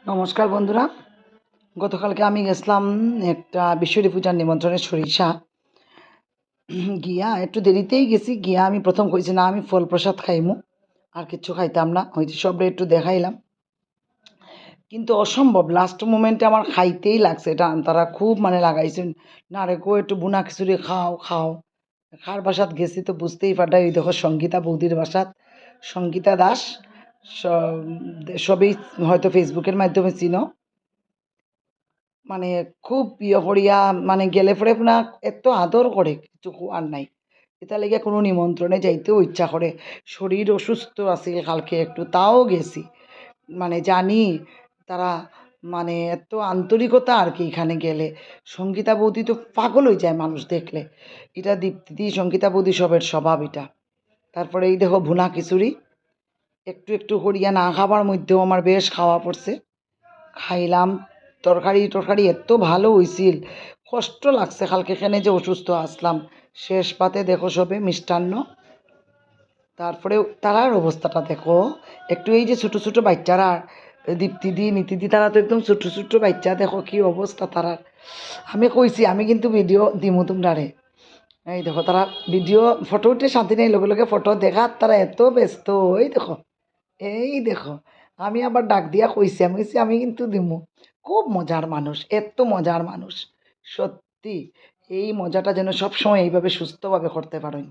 নমস্কার বন্ধুরা, গতকালকে আমি গেছিলাম একটা বিশ্বরী পূজার নিমন্ত্রণে সরিষা গিয়া একটু দেরিতেই গেছি। গিয়া আমি প্রথম কইছি না আমি ফল প্রসাদ খাইমু, আর কিচ্ছু খাইতাম না, হয়তো সবরে একটু দেখাইলাম। কিন্তু অসম্ভব লাস্ট মোমেন্টে আমার খাইতেই লাগছে। এটা তারা খুব মানে লাগাইছেন, না রে গো একটু বুনা খিচুড়ি খাও খাও। কার বাসাত গেছি তো বুঝতেই পারটা, এই দেখো সঙ্গীতা বৌদির বাসাত, সঙ্গীতা দাস। সবই হয়তো ফেসবুকের মাধ্যমে চিনো। মানে খুব ইয়ে করিয়া মানে গেলে পরে না এত আদর করে কিছু আর নাই। এটা লেগে কোনো নিমন্ত্রণে যাইতেও ইচ্ছা করে। শরীর অসুস্থ আছিল কালকে একটু, তাও গেছি। মানে জানি তারা মানে এত আন্তরিকতা আর কি এখানে গেলে। সঙ্গীতা বৌদি তো পাগল হয়ে যায় মানুষ দেখলে। এটা দীপ্তিদি সঙ্গীতা বৌদি সবের স্বভাব এটা। তারপরে এই দেখো ভুনা খিচুড়ি একটু একটু করিয়া না খাবার মধ্যেও আমার বেশ খাওয়া পড়ছে, খাইলাম। তরকারি এত ভালো হইছিল, কষ্ট লাগছে কালকে এখানে যে অসুস্থ আসলাম। শেষ পাতে দেখো সবে মিষ্টান্ন। তারপরে তারার অবস্থাটা দেখো একটু, এই যে ছোটো ছোটো বাচ্চারা, দীপ্তিদি নীতিদি তারা তো একদম ছোটো ছোটো বাচ্চা, দেখো কি অবস্থা তারার। আমি কইছি আমি কিন্তু ভিডিও দিমু তোমরারে। এই দেখো তারা ভিডিও ফটো উঠে শান্তি নেই, লগে লগে ফটো দেখার তারা এত ব্যস্ত। এই দেখো এই দেখো, আমি আবার ডাক দিয়া কইছি, আমি কইছি আমি কিন্তু দিমু। খুব মজার মানুষ, এত মজার মানুষ সত্যি। এই মজাটা যেন সবসময় এইভাবে সুস্থভাবে করতে পারেন।